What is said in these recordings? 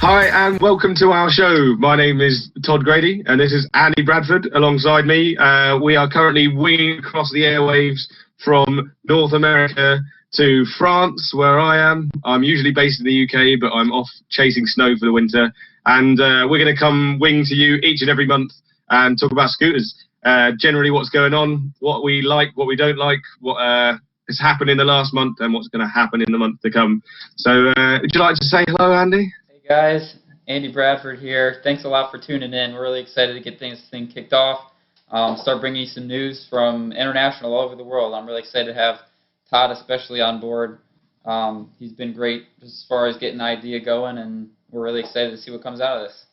Hi and welcome to our show. My name is Todd Grady and this is Andy Bradford alongside me. We are currently winging across the airwaves from North America to France, where I am. I'm usually based in the UK, but I'm off chasing snow for the winter. And we're going to come wing to you each and every month and talk about scooters. Generally what's going on, what we like, what we don't like, what has happened in the last month and what's going to happen in the month to come. So would you like to say hello, Andy? Hey guys, Andy Bradford here. Thanks a lot for tuning in. We're really excited to get this thing kicked off. Start bringing you some news from international all over the world. I'm really excited to have Todd especially on board. He's been great as far as getting the idea going, and we're really excited to see what comes out of this.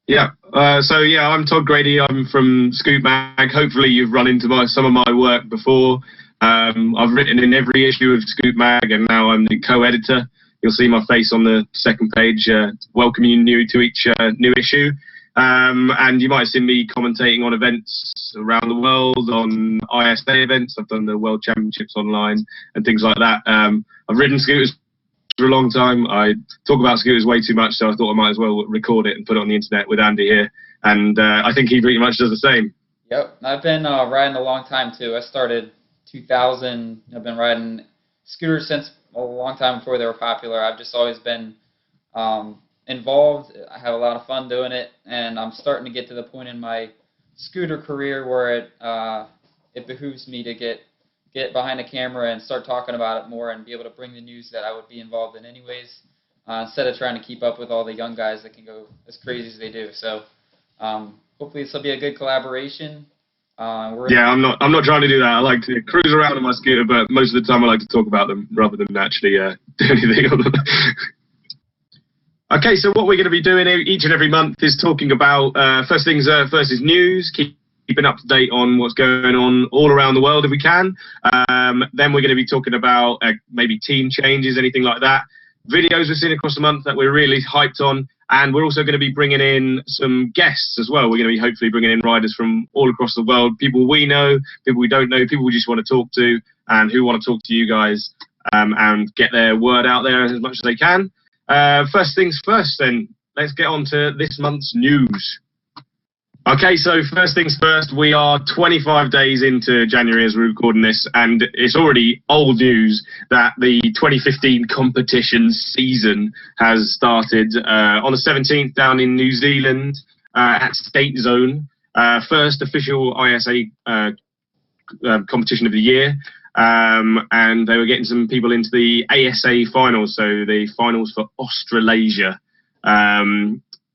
Yeah, I'm Todd Grady. I'm from Scoot Mag. Hopefully you've run into some of my work before. I've written in every issue of Scoot Mag, and now I'm the co-editor. You'll see my face on the second page, welcoming you to each new issue. And you might have seen me commentating on events around the world, on ISA events. I've done the World Championships online and things like that. I've ridden scooters for a long time. I talk about scooters way too much, so I thought I might as well record it and put it on the internet with Andy here. And I think he pretty much does the same. Yep, I've been riding a long time too. I started 2000. I've been riding scooters since a long time before they were popular. I've just always been involved. I have a lot of fun doing it, and I'm starting to get to the point in my scooter career where it behooves me to get behind the camera and start talking about it more and be able to bring the news that I would be involved in anyways, instead of trying to keep up with all the young guys that can go as crazy as they do. So hopefully this will be a good collaboration. I'm not trying to do that. I like to cruise around on my scooter, but most of the time I like to talk about them rather than actually do anything on them. Okay, so what we're going to be doing each and every month is talking about, first is news, keeping up to date on what's going on all around the world if we can. Then we're going to be talking about maybe team changes, anything like that. Videos we've seen across the month that we're really hyped on. And we're also going to be bringing in some guests as well. We're going to be hopefully bringing in riders from all across the world, people we know, people we don't know, people we just want to talk to, and who want to talk to you guys and get their word out there as much as they can. First things first, then, let's get on to this month's news. Okay, so first things first, we are 25 days into January as we're recording this, and it's already old news that the 2015 competition season has started on the 17th down in New Zealand at Skate Zone. First official ISA competition of the year, and they were getting some people into the ASA finals, so the finals for Australasia.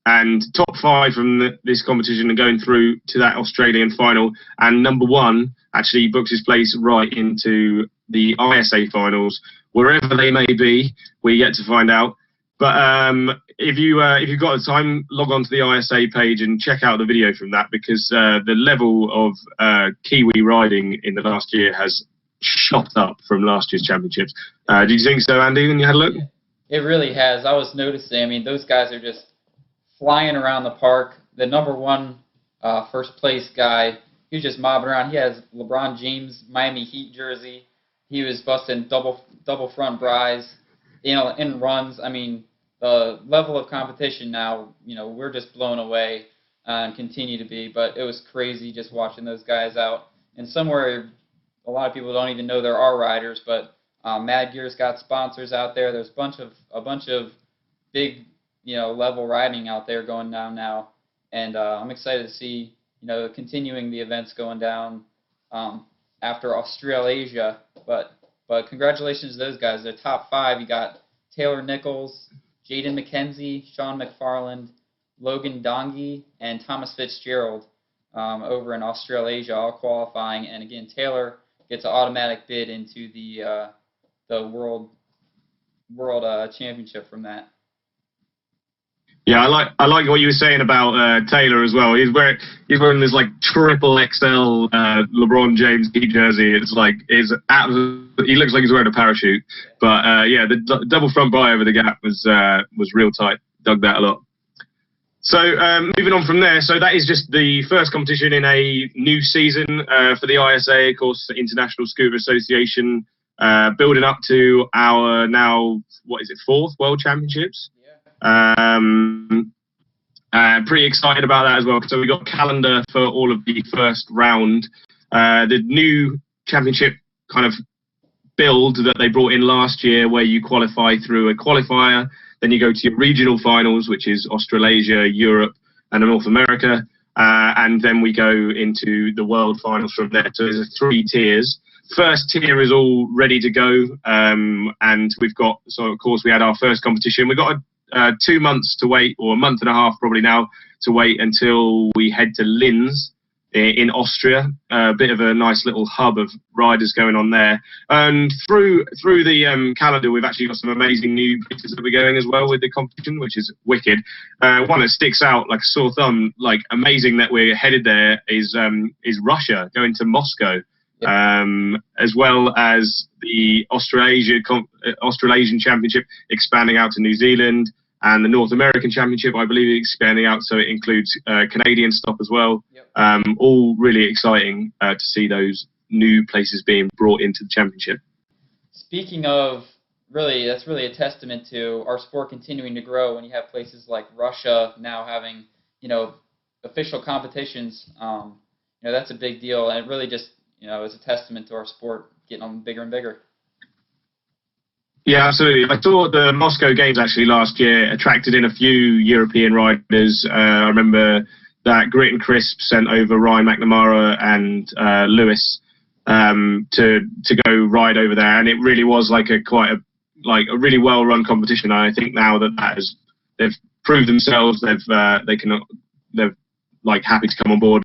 And top 5 from this competition are going through to that Australian final, and number 1 actually books his place right into the ISA finals, wherever they may be. We yet to find out. But if you've got the time, log on to the ISA page and check out the video from that, because the level of Kiwi riding in the last year has shot up from last year's championships. Did you think so, Andy, when you had a look? It really has. I was noticing. I mean, those guys are just flying around the park. The number 1 first place guy, he was just mobbing around. He has LeBron James Miami Heat jersey. He was busting double front bries, in runs. I mean, the level of competition now, we're just blown away and continue to be. But it was crazy just watching those guys out. And somewhere a lot of people don't even know there are riders, but Mad Gear's got sponsors out there. There's a bunch of big level riding out there going down now, and I'm excited to see, continuing the events going down after Australasia. But congratulations to those guys. They're top 5. You got Taylor Nichols, Jaden McKenzie, Sean McFarland, Logan Dongi, and Thomas Fitzgerald over in Australasia, all qualifying. And again, Taylor gets an automatic bid into the world championship from that. Yeah, I like what you were saying about Taylor as well. He's wearing this like triple XL LeBron James jersey. He looks like he's wearing a parachute. But the double front bri over the gap was real tight. Dug that a lot. So moving on from there, so that is just the first competition in a new season for the ISA, of course, the International Scooter Association, building up to our now, 4th World Championships? Pretty excited about that as well. So we got a calendar for all of the first round. The new championship kind of build that they brought in last year, where you qualify through a qualifier, then you go to your regional finals, which is Australasia, Europe, and North America, and then we go into the world finals from there. So there's 3 tiers. First tier is all ready to go, and we've got, so of course we had our first competition. We've got 2 months to wait, or a month and a half probably now, to wait until we head to Linz in Austria. A bit of a nice little hub of riders going on there. And through the calendar, we've actually got some amazing new places that we're going as well with the competition, which is wicked. One that sticks out like a sore thumb, like amazing that we're headed there, is Russia, going to Moscow. As well as the Australasian Championship expanding out to New Zealand, and the North American Championship, I believe, expanding out, so it includes Canadian stop as well. All really exciting to see those new places being brought into the championship. Speaking of, really, that's really a testament to our sport continuing to grow when you have places like Russia now having, official competitions. That's a big deal, and it really just, it's a testament to our sport getting on bigger and bigger. Yeah, absolutely. I thought the Moscow Games actually last year attracted in a few European riders. I remember that Grit and Crisp sent over Ryan McNamara and Lewis to go ride over there, and it really was like a really well run competition. And I think now they've proved themselves, they're like happy to come on board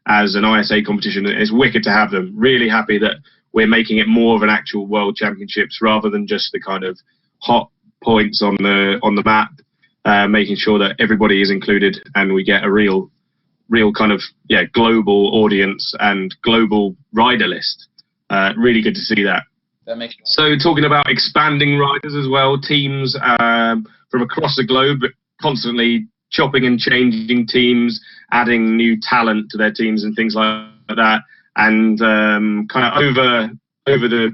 as an ISA competition. It's wicked to have them. Really happy that we're making it more of an actual world championships rather than just the kind of hot points on the map, making sure that everybody is included and we get a real kind of global audience and global rider list. Really good to see that. That makes sense. So talking about expanding riders as well, teams from across the globe constantly chopping and changing teams, adding new talent to their teams and things like that. And kind of over the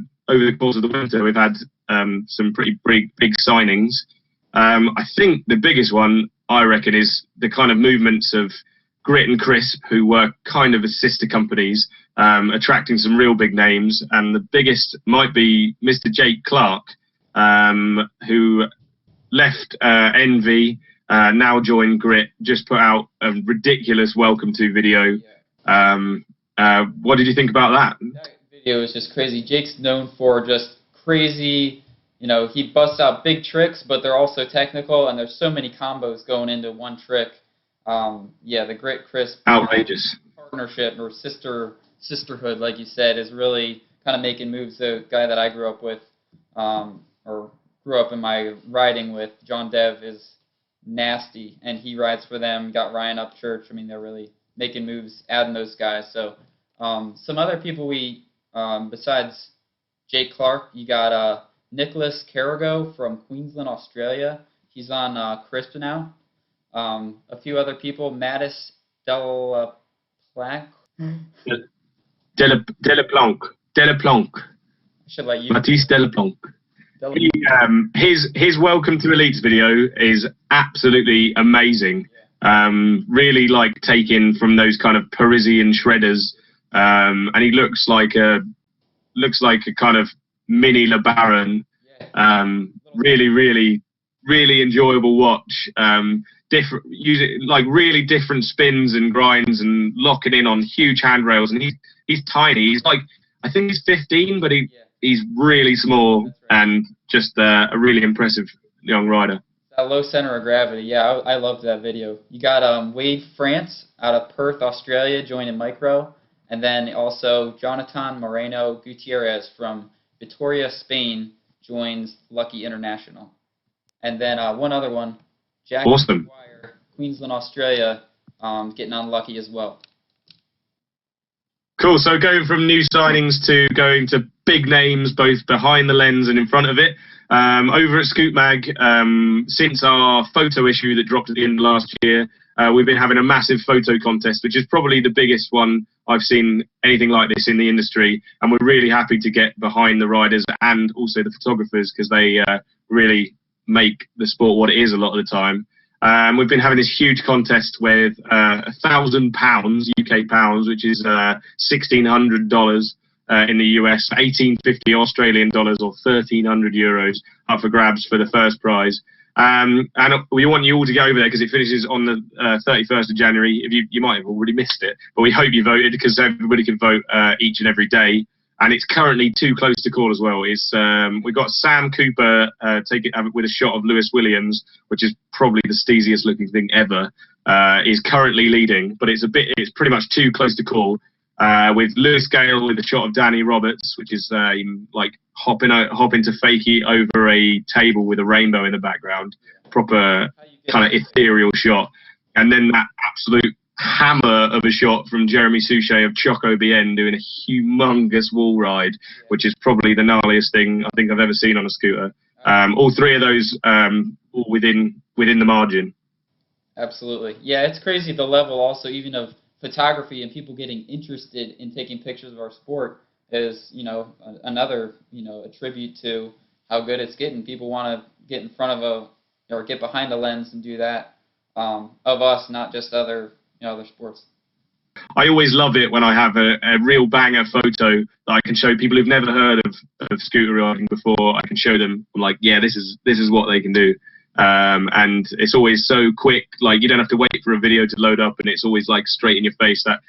course of the winter, we've had some pretty big signings. I think the biggest one, I reckon, is the kind of movements of Grit and Crisp, who were kind of as sister companies, attracting some real big names. And the biggest might be Mr. Jake Clark, who left Envy, now joined Grit, just put out a ridiculous welcome to video. What did you think about that? That video is just crazy. Jake's known for just crazy, he busts out big tricks, but they're also technical, and there's so many combos going into one trick. The Grit Crisp outrageous partnership or sisterhood, like you said, is really kind of making moves. The guy that I grew up with, or grew up in my riding with, John Dev, is nasty, and he rides for them. Got Ryan Upchurch. I mean, they're really making moves, adding those guys. So some other people besides Jake Clark, you got Nicholas Carrigo from Queensland, Australia. He's on Crisp now. A few other people, Mattis Delaplanque. Delaplanque. I should let you. Matisse Delaplanque. His Welcome to Elites video is absolutely amazing. Really like taken from those kind of Parisian shredders, and he looks like a kind of mini LeBaron. Really enjoyable watch. Really different spins and grinds and locking in on huge handrails. And he's tiny. He's I think he's 15, but he's really small, right, and just a really impressive young rider. That low center of gravity, yeah, I loved that video. You got Wade France out of Perth, Australia, joining Micro, and then also Jonathan Moreno Gutierrez from Vitoria, Spain, joins Lucky International. And then one other one, Jack awesome. McGuire, Queensland, Australia, getting on Lucky as well. Cool. So going from new signings to going to big names, both behind the lens and in front of it. Over at Scoot Mag, since our photo issue that dropped at the end of last year, we've been having a massive photo contest, which is probably the biggest one I've seen anything like this in the industry. And we're really happy to get behind the riders and also the photographers, because they really make the sport what it is a lot of the time. We've been having this huge contest with £1,000 UK pounds, which is $1,600 in the US, 1850 Australian dollars, or 1,300 euros up for grabs for the first prize. And we want you all to go over there because it finishes on the 31st of January. If you might have already missed it, but we hope you voted because everybody can vote each and every day. And it's currently too close to call as well. It's we've got Sam Cooper taking with a shot of Lewis Williams, which is probably the steeziest looking thing ever. Is currently leading, but it's pretty much too close to call. With Lewis Gale with a shot of Danny Roberts, which is like hopping to fakie over a table with a rainbow in the background, proper kind of ethereal shot, and then that absolute hammer of a shot from Jeremy Souchet of Choco BN doing a humongous wall ride, which is probably the gnarliest thing I think I've ever seen on a scooter. All three of those all within the margin. Absolutely. Yeah, it's crazy the level also even of photography and people getting interested in taking pictures of our sport is, another, a tribute to how good it's getting. People want to get in front of or get behind a lens and do that of us, not just other sports. I always love it when I have a real banger photo that I can show people who've never heard of scooter riding before. I can show them, like, yeah, this is what they can do. And it's always so quick, like you don't have to wait for a video to load up, and it's always like straight in your face. That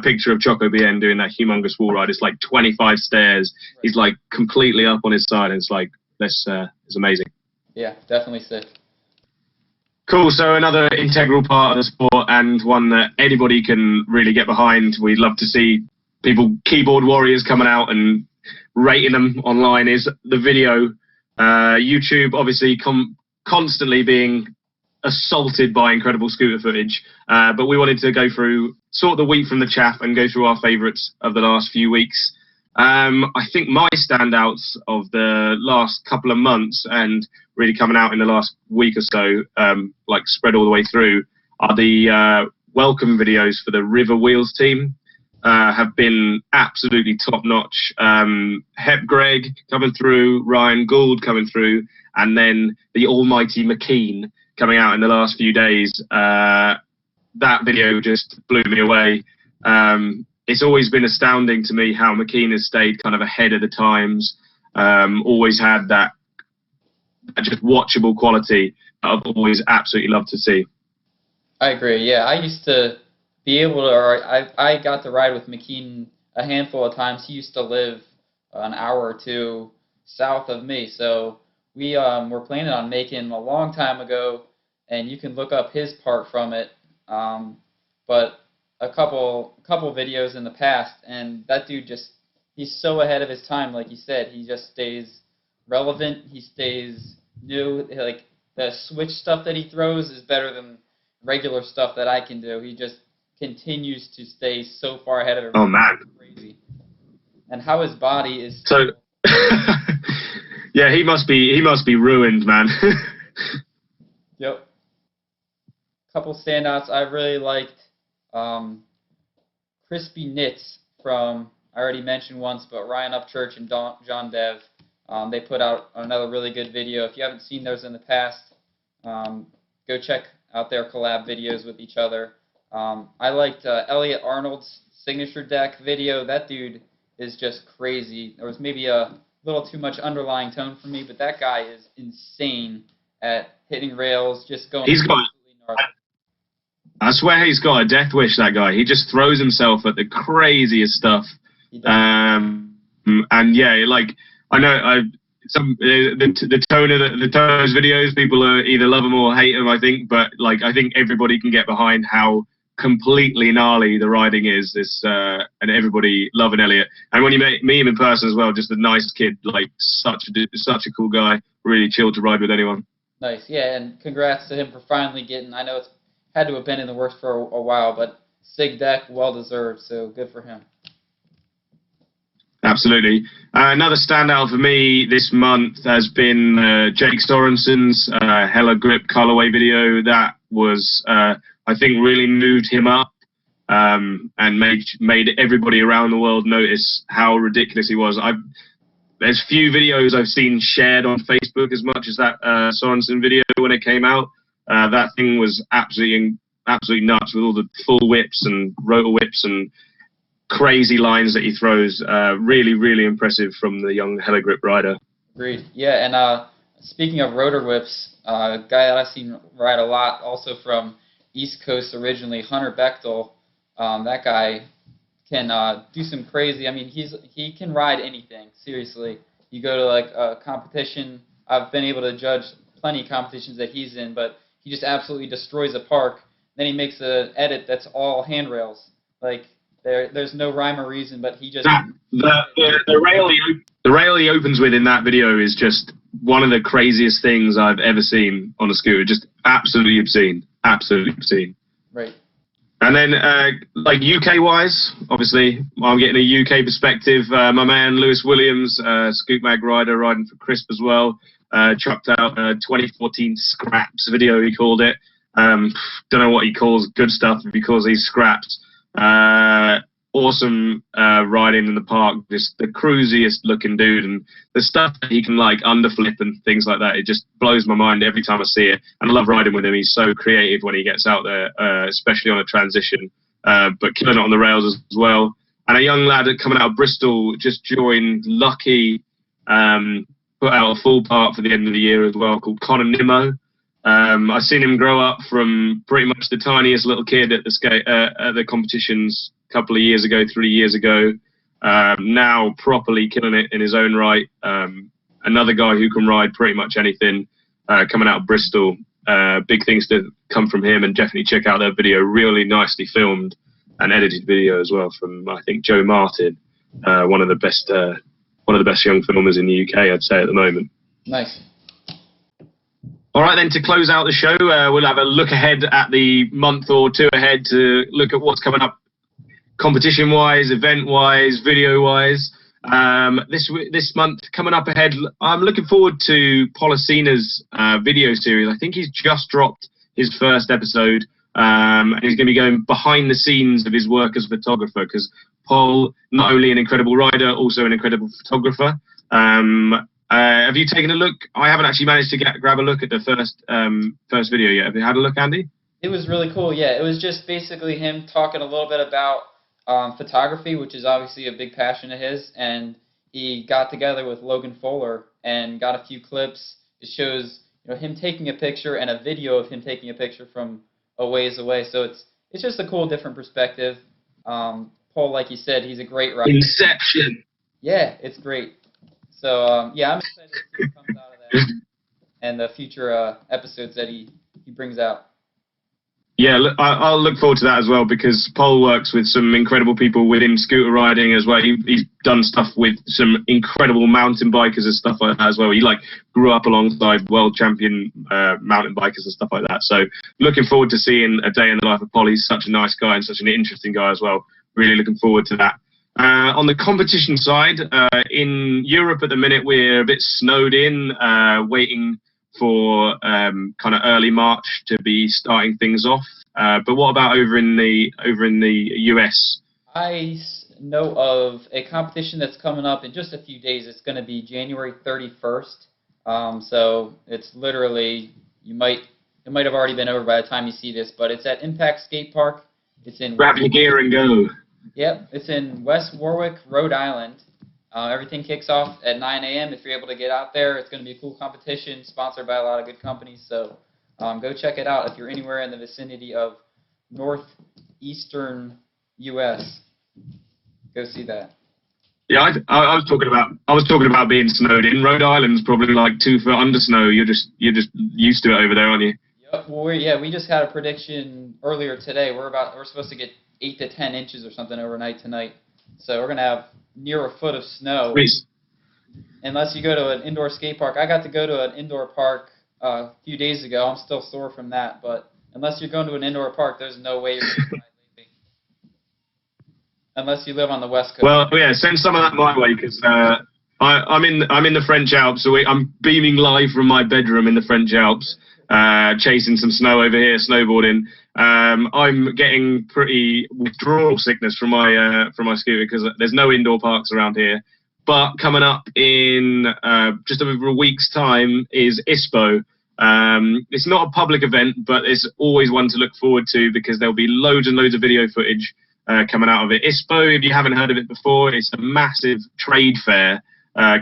picture of Choco BN doing that humongous wall ride. It's like 25 stairs. Right. He's like completely up on his side, and it's like it's amazing. Yeah, definitely sick. Cool. So another integral part of the sport, and one that anybody can really get behind. We'd love to see people, keyboard warriors, coming out and rating them online. Is the video. YouTube obviously constantly being assaulted by incredible scooter footage, but we wanted to go through, sort the wheat from the chaff, and go through our favourites of the last few weeks. I think my standouts of the last couple of months, and really coming out in the last week or so, like spread all the way through, are the welcome videos for the River Wheels team. Have been absolutely top notch. Hep Greg coming through, Ryan Gould coming through, and then the almighty McKean coming out in the last few days. That video just blew me away. It's always been astounding to me how McKean has stayed kind of ahead of the times. Always had that just watchable quality that I've always absolutely loved to see. I agree. Yeah, I used to be able to, or I got to ride with McKean a handful of times. He used to live an hour or two south of me, so we were planning on making a long time ago, and you can look up his part from it. But a couple videos in the past, and that dude he's so ahead of his time. Like you said, he just stays relevant. He stays new. Like the switch stuff that he throws is better than regular stuff that I can do. He just continues to stay so far ahead of everyone. Oh man, crazy. And how his body is so. Yeah, he must be ruined, man. Yep. Couple standouts I really liked. Crispy Knits from, I already mentioned once, but Ryan Upchurch and John Dev. They put out another really good video. If you haven't seen those in the past, go check out their collab videos with each other. I liked Elliot Arnold's signature deck video. That dude is just crazy. There was maybe a little too much underlying tone for me, but that guy is insane at hitting rails, just going. I swear he's got a death wish, that guy. He just throws himself at the craziest stuff. And yeah, like I know the tone of those videos, people are either love them or hate them, I think. But like I think everybody can get behind how completely gnarly the riding is. And everybody loving Elliot. And when you meet him in person as well, just a nice kid, like such a cool guy, really chill to ride with anyone. Nice, yeah, and congrats to him for finally getting. I know it's had to have been in the works for a while, but SIG deck, well deserved. So good for him. Absolutely. Another standout for me this month has been Jake Sorensen's Hella Grip colorway video. That was, I think, really moved him up and made everybody around the world notice how ridiculous he was. there's few videos I've seen shared on Facebook as much as that Sorensen video when it came out. That thing was absolutely nuts with all the full whips and rotor whips and crazy lines that he throws. Really, really impressive from the young Heligrip rider. Agreed. Yeah, and speaking of rotor whips, a guy that I've seen ride a lot, also from East Coast originally, Hunter Bechtel. That guy can do some crazy. I mean, he can ride anything. Seriously, you go to like a competition. I've been able to judge plenty of competitions that he's in, but he just absolutely destroys a park. Then he makes an edit that's all handrails. Like there's no rhyme or reason, but he just the rail he opens with in that video is just one of the craziest things I've ever seen on a scooter. Just absolutely obscene. Absolutely obscene. Right. And then, like UK-wise, obviously, I'm getting a UK perspective. My man Lewis Williams, Scoop Mag rider, riding for Crisp as well, chucked out a 2014 Scraps video, he called it. Don't know what he calls good stuff if he calls these Scraps. Awesome riding in the park, just the cruisiest looking dude, and the stuff that he can like underflip and things like that, it just blows my mind every time I see it. And I love riding with him. He's so creative when he gets out there, especially on a transition, but killing it on the rails as well. And a young lad coming out of Bristol just joined Lucky, put out a full part for the end of the year as well, called Connor Nimmo. I've seen him grow up from pretty much the tiniest little kid at the competitions a couple of years ago, 3 years ago, now properly killing it in his own right. Another guy who can ride pretty much anything, coming out of Bristol. Big things to come from him, and definitely check out that video. Really nicely filmed and edited video as well from, I think, Joe Martin, one of the best young filmers in the UK, I'd say, at the moment. Nice. All right, then, to close out the show, we'll have a look ahead at the month or two ahead to look at what's coming up competition-wise, event-wise, video-wise. This month, coming up ahead, I'm looking forward to Policina's video series. I think he's just dropped his first episode, and he's going to be going behind the scenes of his work as a photographer, because Paul, not only an incredible rider, also an incredible photographer. Have you taken a look? I haven't actually managed to grab a look at the first video yet. Have you had a look, Andy? It was really cool, yeah. It was just basically him talking a little bit about photography, which is obviously a big passion of his, and he got together with Logan Fuller and got a few clips. It shows him taking a picture and a video of him taking a picture from a ways away. So it's just a cool, different perspective. Paul, like you said, he's a great rider. Inception. Yeah, it's great. So, yeah, I'm excited to see what comes out of that and the future episodes that he brings out. Yeah, I'll look forward to that as well, because Paul works with some incredible people within scooter riding as well. He's done stuff with some incredible mountain bikers and stuff like that as well. He grew up alongside world champion mountain bikers and stuff like that. So looking forward to seeing a day in the life of Paul. He's such a nice guy and such an interesting guy as well. Really looking forward to that. On the competition side, in Europe at the minute, we're a bit snowed in, waiting for kind of early March to be starting things off. But what about over in the US? I know of a competition that's coming up in just a few days. It's going to be January 31st. So it's literally it might have already been over by the time you see this, but it's at Impact Skate Park. It's in grab your gear and go. Yep, it's in West Warwick, Rhode Island. Everything kicks off at 9 a.m. If you're able to get out there, it's going to be a cool competition sponsored by a lot of good companies. So go check it out if you're anywhere in the vicinity of northeastern U.S. Go see that. Yeah, I was talking about being snowed in. Rhode Island's probably like 2 foot under snow. You're just used to it over there, aren't you? Yep. Well, we just had a prediction earlier today. We're supposed to get 8 to 10 inches or something overnight tonight. So we're going to have near a foot of snow. Please. Unless you go to an indoor skate park. I got to go to an indoor park a few days ago. I'm still sore from that. But unless you're going to an indoor park, there's no way you're going to ride leaving. Unless you live on the West Coast. Well, yeah, send some of that my way, because I'm in the French Alps. So I'm beaming live from my bedroom in the French Alps, chasing some snow over here, snowboarding. I'm getting pretty withdrawal sickness from my scooter, because there's no indoor parks around here. But coming up in just over a week's time is ISPO. It's not a public event, but it's always one to look forward to because there'll be loads and loads of video footage coming out of it. ISPO, if you haven't heard of it before, it's a massive trade fair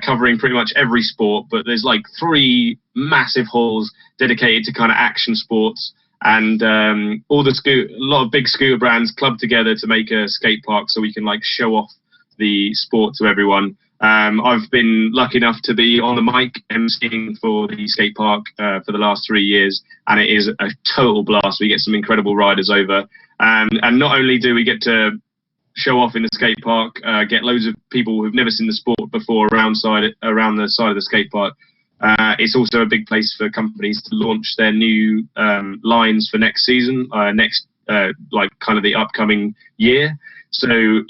covering pretty much every sport, but there's like 3 massive halls dedicated to kind of action sports, and a lot of big scooter brands club together to make a skate park so we can like show off the sport to everyone. I've been lucky enough to be on the mic emceeing for the skate park for the last 3 years, and it is a total blast. We get some incredible riders over, and not only do we get to show off in the skate park, get loads of people who've never seen the sport before around the side of the skate park. It's also a big place for companies to launch their new lines for next season, like kind of the upcoming year. So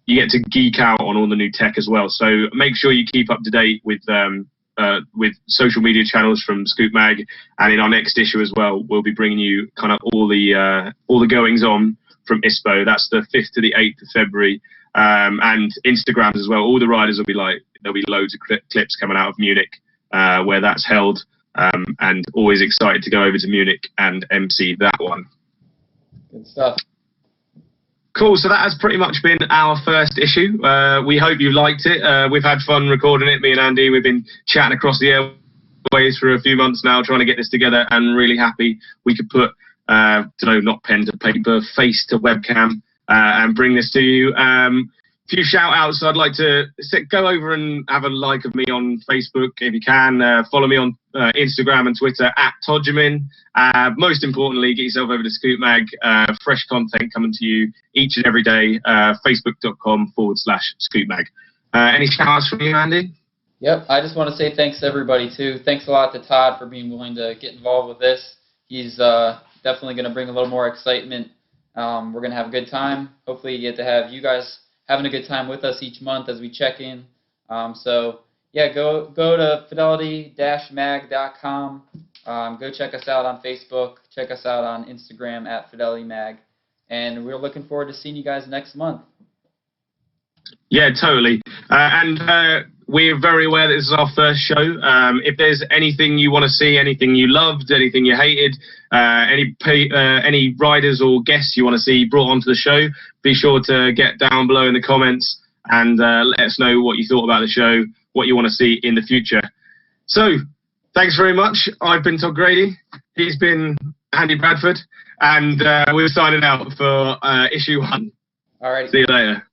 you get to geek out on all the new tech as well. So make sure you keep up to date with social media channels from Scoop Mag, and in our next issue as well, we'll be bringing you kind of all the goings on from ISPO. That's the 5th to the 8th of February, and Instagrams as well. All the riders there'll be loads of clips coming out of Munich where that's held, and always excited to go over to Munich and MC that one. Good stuff. Cool, so that has pretty much been our first issue. We hope you liked it. We've had fun recording it, me and Andy. We've been chatting across the airways for a few months now, trying to get this together, and really happy we could put, not pen to paper, face to webcam, and bring this to you. Few shout outs. I'd like to go over and have a like of me on Facebook if you can. Follow me on Instagram and Twitter @Todjamin. Most importantly, get yourself over to Scoop Mag. Fresh content coming to you each and every day. Facebook.com/Scoop Mag. Any shout outs from you, Andy? Yep, I just want to say thanks to everybody too. Thanks a lot to Todd for being willing to get involved with this. He's definitely going to bring a little more excitement. We're going to have a good time. Hopefully you get to have you guys having a good time with us each month as we check in. So yeah, go to fidelity-mag.com. Go check us out on Facebook. Check us out on Instagram @FidelityMag. And we're looking forward to seeing you guys next month. Yeah, totally. And we're very aware that this is our first show. If there's anything you want to see, anything you loved, anything you hated, any riders or guests you want to see brought onto the show, be sure to get down below in the comments and let us know what you thought about the show, what you want to see in the future. So, thanks very much. I've been Todd Grady. He's been Andy Bradford. And we're signing out for issue 1. All right. See you later.